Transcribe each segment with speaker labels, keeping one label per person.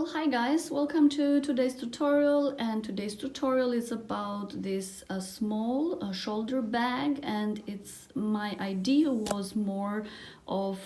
Speaker 1: Well, hi guys, welcome to today's tutorial, and today's tutorial is about this small shoulder bag, and my idea was more of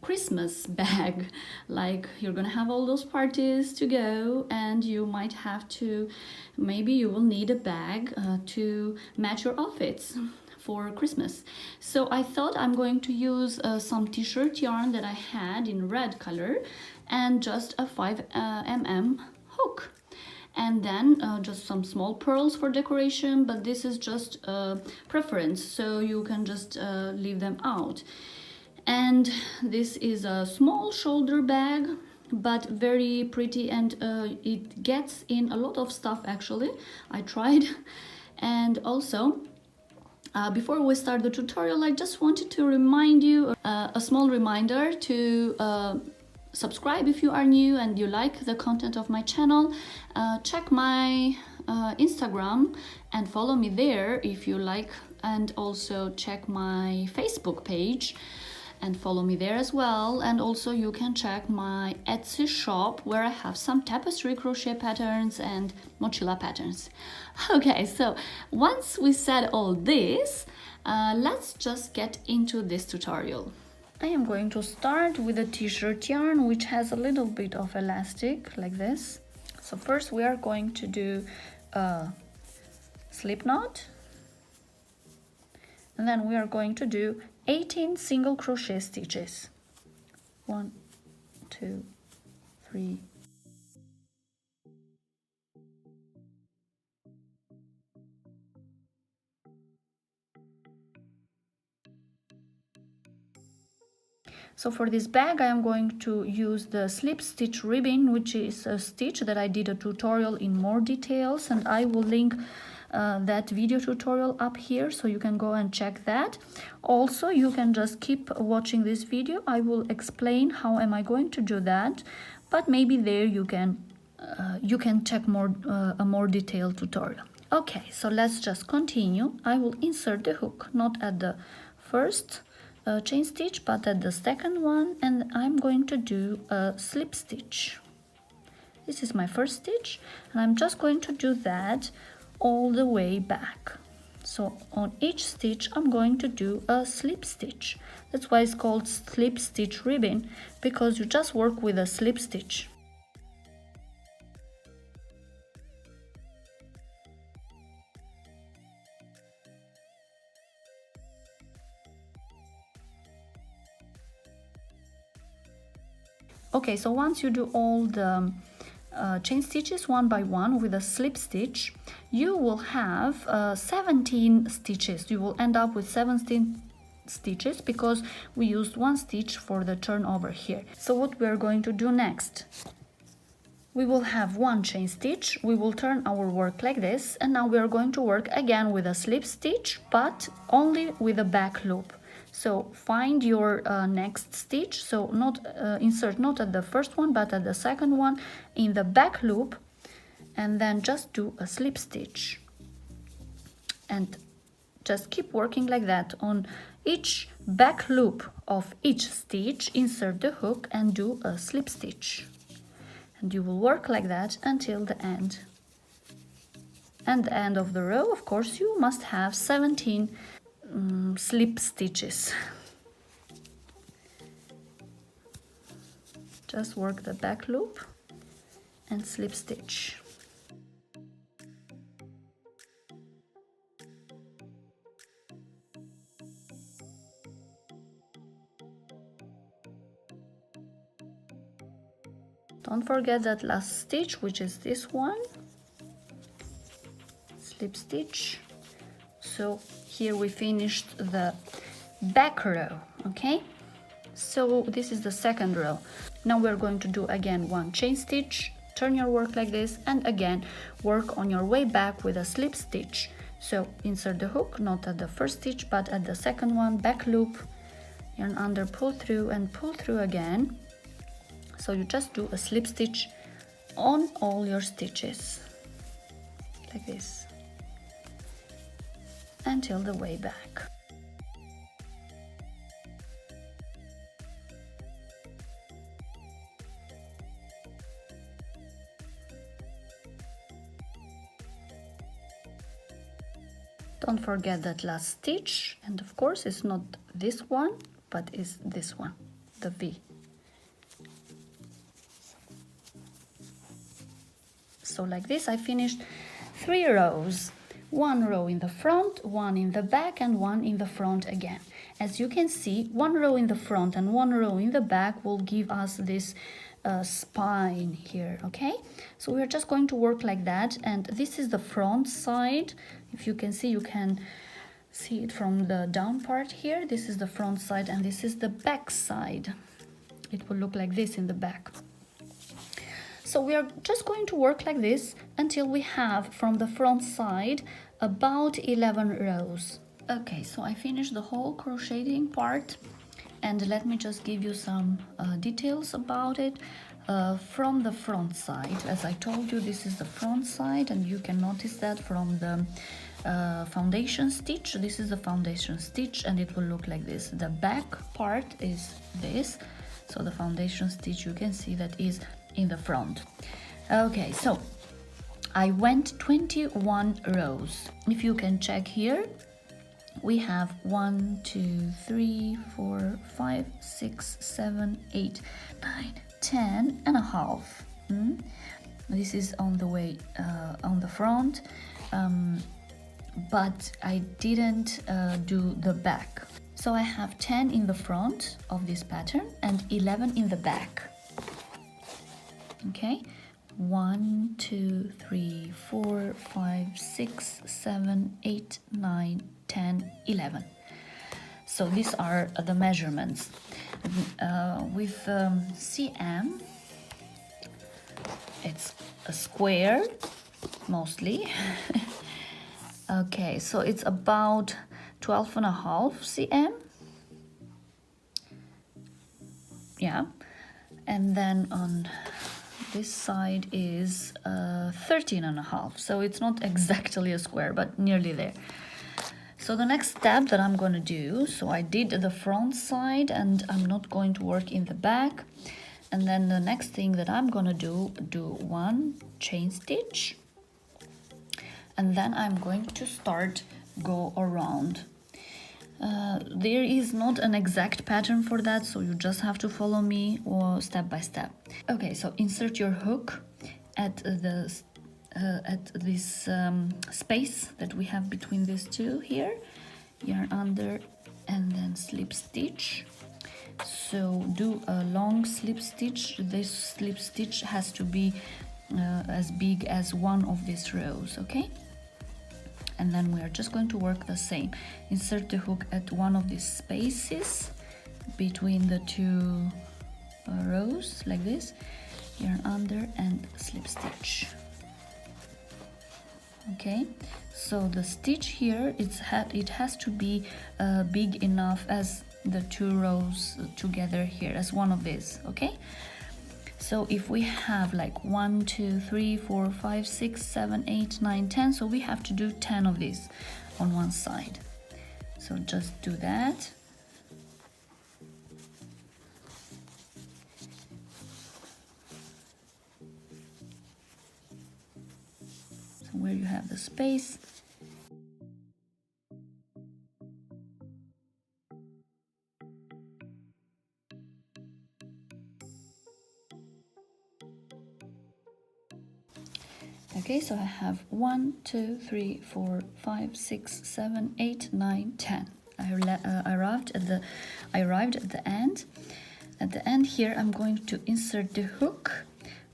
Speaker 1: Christmas bag, like you're gonna have all those parties to go and you might have to, maybe you will need a bag to match your outfits for Christmas. So I thought I'm going to use some t-shirt yarn that I had in red color and just a 5 mm hook, and then just some small pearls for decoration, but this is just a preference, so you can just leave them out. And this is a small shoulder bag, but very pretty, and it gets in a lot of stuff actually. I tried. And also before we start the tutorial, I just wanted to remind you a small reminder to subscribe if you are new and you like the content of my channel. Check my Instagram and follow me there if you like, and also check my Facebook page and follow me there as well. And also you can check my Etsy shop where I have some tapestry crochet patterns and mochila patterns. Okay, so once we said all this, let's just get into this tutorial. I am going to start with a t-shirt yarn which has a little bit of elastic like this. So first we are going to do a slip knot, and then we are going to do 18 single crochet stitches. 1, 2, 3. So for this bag I am going to use the slip stitch ribbon, which is a stitch that I did a tutorial in more details, and I will link that video tutorial up here so you can go and check that. Also, you can just keep watching this video. I will explain how am I going to do that, but maybe there you can check more a more detailed tutorial. Okay, so let's just continue. I will insert the hook not at the first chain stitch but at the second one, and I'm going to do a slip stitch. This is my first stitch, and I'm just going to do that all the way back. So on each stitch I'm going to do a slip stitch. That's why it's called slip stitch ribbon, because you just work with a slip stitch. Okay, so once you do all the chain stitches one by one with a slip stitch, you will have 17 stitches. You will end up with 17 stitches because we used one stitch for the turn over here. So what we are going to do next? We will have one chain stitch, we will turn our work like this, and now we are going to work again with a slip stitch, but only with a back loop. So find your next stitch, so insert not at the first one but at the second one in the back loop, and then just do a slip stitch. And just keep working like that. On each back loop of each stitch, insert the hook and do a slip stitch. And you will work like that until the end. And the end of the row, of course, you must have 17 slip stitches. Just work the back loop and slip stitch. Don't forget that last stitch, which is this one. Slip stitch. So here we finished the back row. Okay, so this is the second row. Now we're going to do again one chain stitch, turn your work like this, and again work on your way back with a slip stitch. So insert the hook not at the first stitch but at the second one, back loop, yarn under, pull through, and pull through again. So you just do a slip stitch on all your stitches like this until the way back. Don't forget that last stitch, and of course it's not this one, but is this one, the V. So like this I finished 3 rows. 1 row in the front, 1 in the back, and 1 in the front again. As you can see, 1 row in the front and 1 row in the back will give us this spine here, okay? So we're just going to work like that, and this is the front side. If you can see, you can see it from the down part here. This is the front side and this is the back side. It will look like this in the back. So we are just going to work like this until we have from the front side about 11 rows. Okay, so I finished the whole crocheting part, and let me just give you some details about it. From the front side, as I told you, this is the front side, and you can notice that from the foundation stitch. This is the foundation stitch and it will look like this. The back part is this, so the foundation stitch, you can see that is in the front. Okay, so I went 21 rows. If you can check here, we have 1, 2, 3, 4, 5, 6, 7, 8, 9, 10 and a half. This is on the way on the front, but I didn't do the back. So I have 10 in the front of this pattern and 11 in the back. Okay, 1, 2, 3, 4, 5, 6, 7, 8, 9, 10, 11. So these are the measurements. With CM, it's a square mostly. Okay, so it's about 12.5 cm. Yeah, and then on this side is 13.5, so it's not exactly a square, but nearly there. So the next step that I'm going to do, so I did the front side and I'm not going to work in the back. And then the next thing that I'm going to do 1 chain stitch. And then I'm going to start go around. There is not an exact pattern for that, so you just have to follow me or step by step. Okay, so insert your hook at this space that we have between these two here, yarn under and then slip stitch. So do a long slip stitch. This slip stitch has to be as big as one of these rows, okay? And then we are just going to work the same. Insert the hook at one of these spaces between the two rows like this, yarn under and slip stitch. Okay, so the stitch here, it has to be big enough as the 2 rows together here, as one of these, okay? So if we have like 1, 2, 3, 4, 5, 6, 7, 8, 9, 10, so we have to do 10 of these on one side. So just do that. So where you have the space. Okay, so I have 1, 2, 3, 4, 5, 6, 7, 8, 9, 10. I arrived at the end. At the end here, I'm going to insert the hook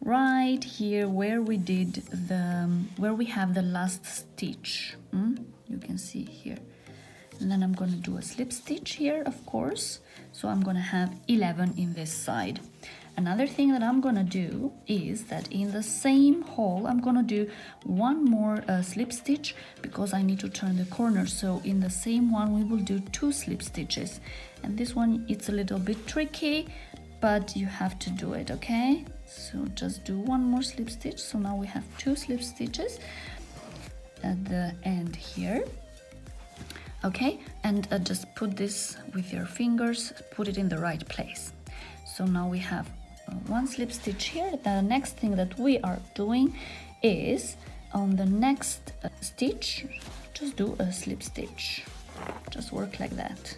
Speaker 1: right here where we have the last stitch. You can see here. And then I'm going to do a slip stitch here, of course. So I'm going to have 11 in this side. Another thing that I'm going to do is that in the same hole, I'm going to do one more slip stitch because I need to turn the corner. So in the same one, we will do 2 slip stitches. And this one, it's a little bit tricky, but you have to do it, okay? So just do one more slip stitch. So now we have 2 slip stitches at the end here. Okay, and just put this with your fingers, put it in the right place. So now we have 1 slip stitch here. The next thing that we are doing is on the next stitch, just do a slip stitch. Just work like that.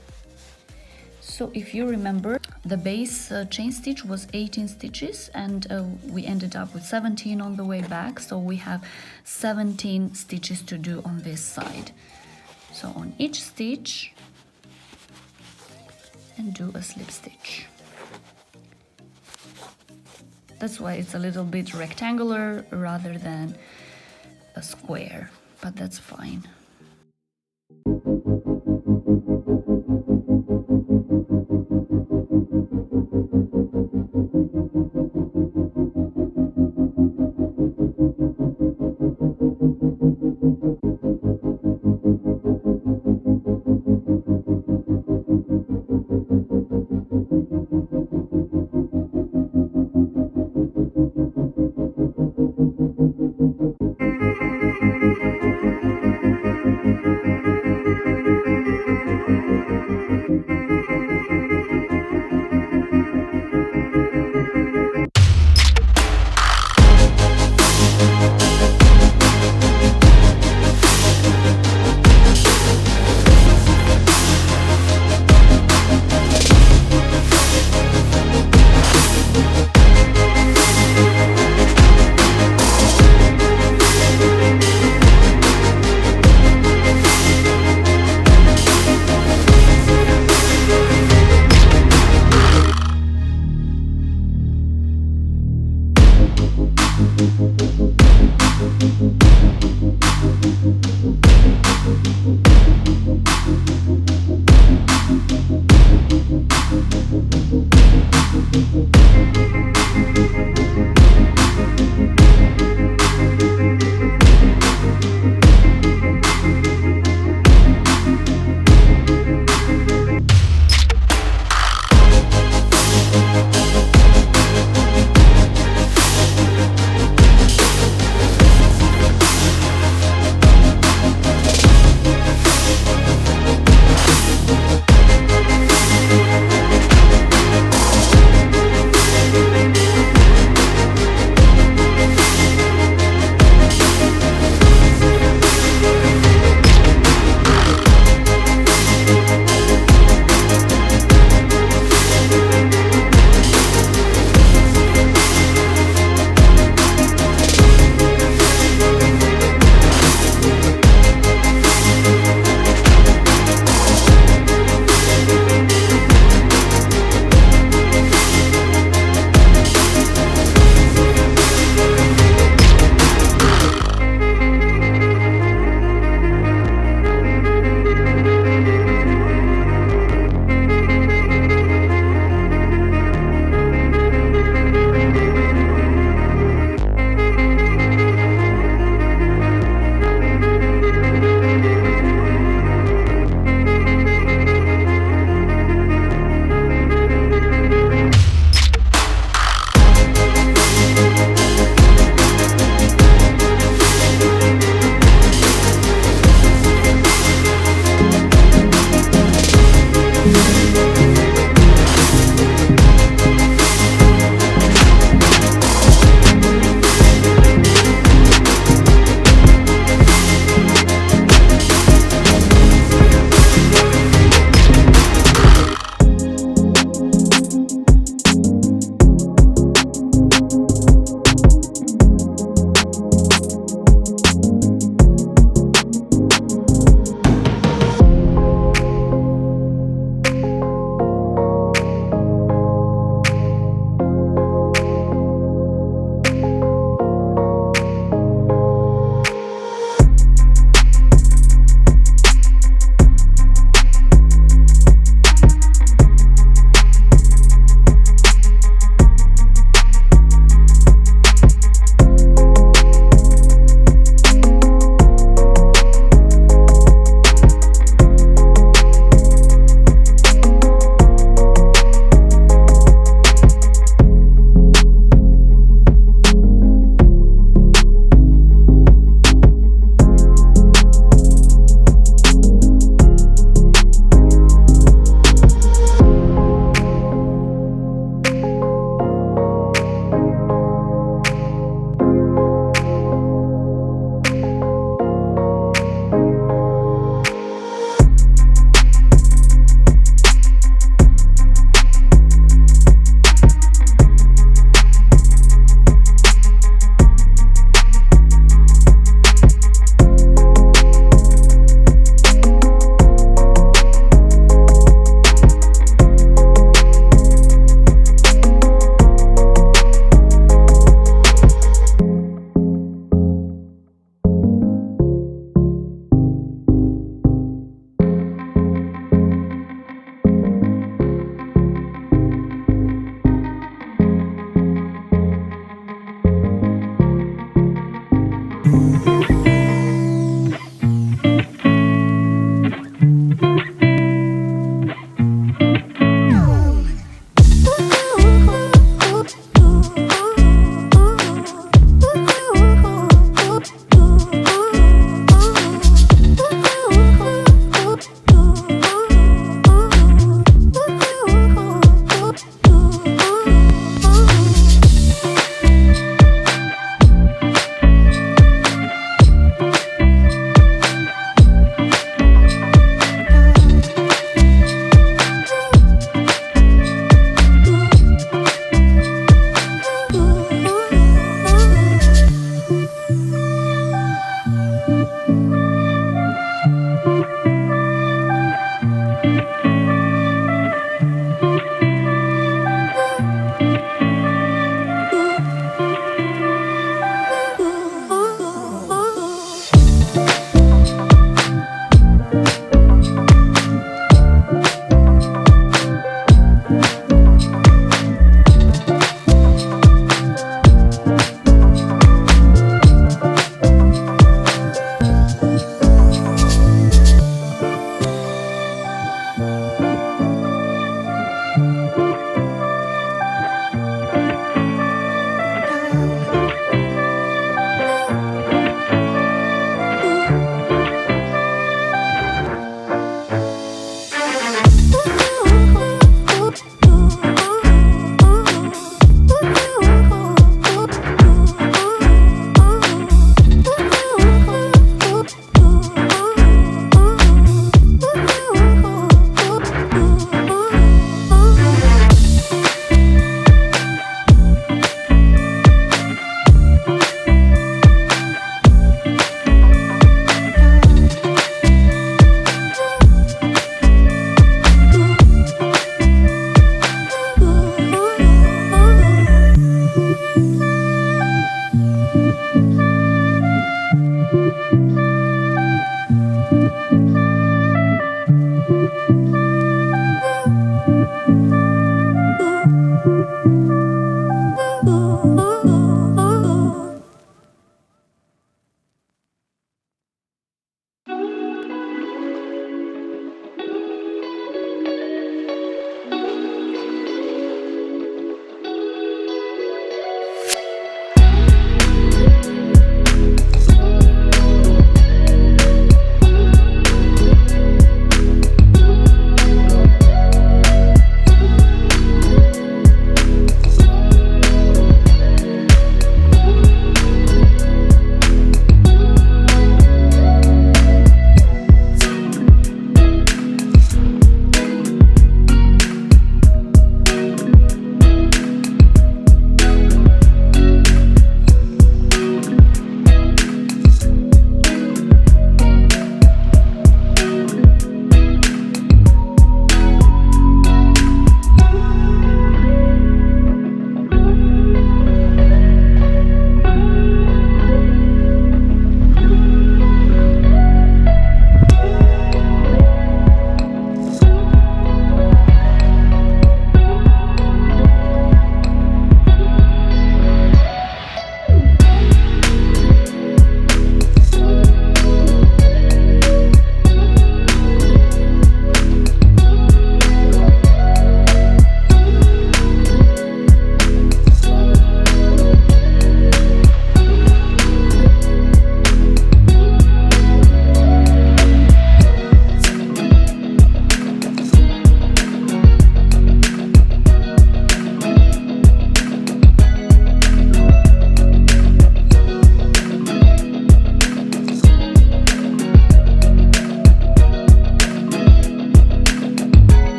Speaker 1: So if you remember, the base chain stitch was 18 stitches, and we ended up with 17 on the way back, so we have 17 stitches to do on this side. So on each stitch, and do a slip stitch. That's why it's a little bit rectangular rather than a square, but that's fine.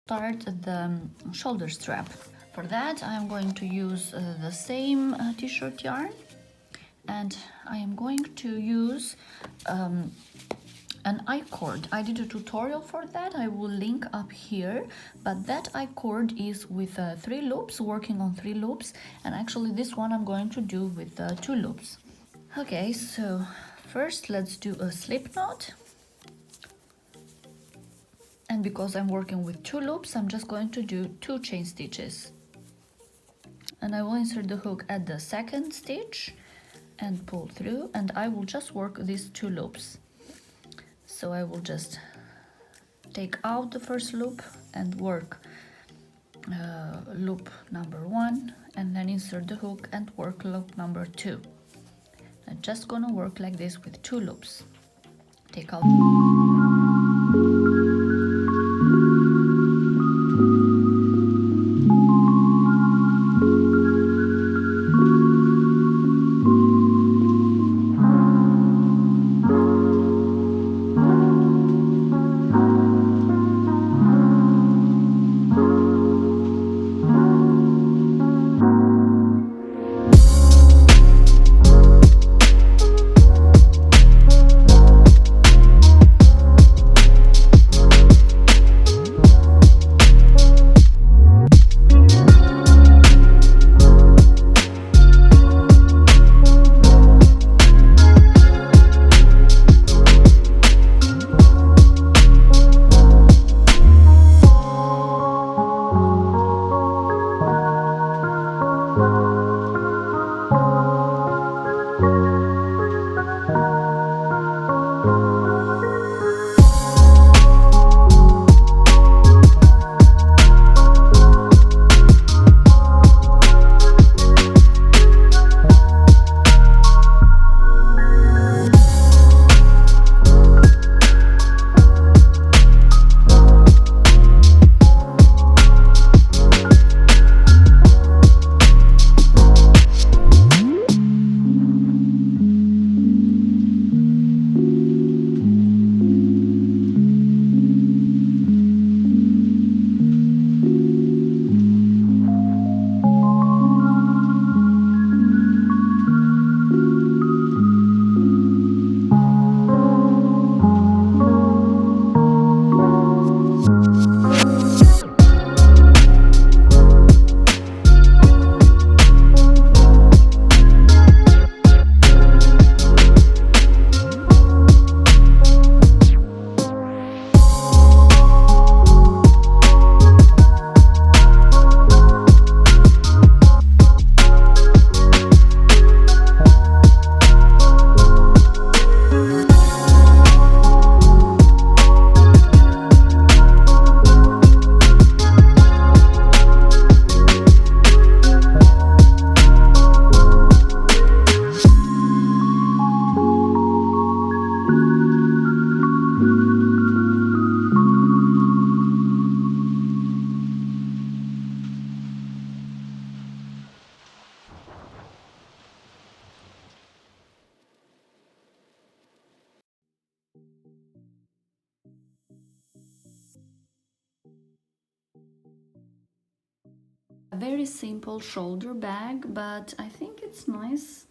Speaker 1: Start the shoulder strap. For that I am going to use the same t-shirt yarn, and I am going to use an I-cord. I did a tutorial for that, I will link up here, but that I-cord is with 3 loops, working on 3 loops, and actually this one I'm going to do with 2 loops. Okay, so first let's do a slip knot. And because I'm working with 2 loops, I'm just going to do 2 chain stitches. And I will insert the hook at the second stitch and pull through, and I will just work these 2 loops. So I will just take out the first loop and work loop number 1, and then insert the hook and work loop number 2. I'm just gonna work like this with 2 loops. Take out. A very simple shoulder bag, but I think it's nice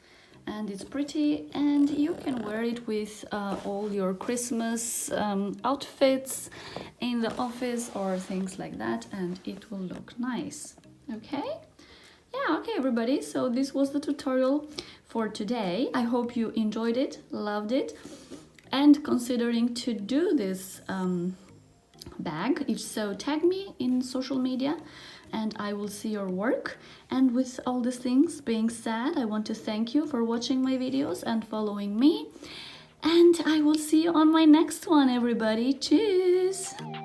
Speaker 1: and it's pretty, and you can wear it with all your Christmas outfits in the office or things like that, and it will look nice. Okay? Yeah, okay everybody, so this was the tutorial for today. I hope you enjoyed it, loved it, and considering to do this bag. If so, tag me in social media and I will see your work. And with all these things being said, I want to thank you for watching my videos and following me, and I will see you on my next one, everybody. Tschüss!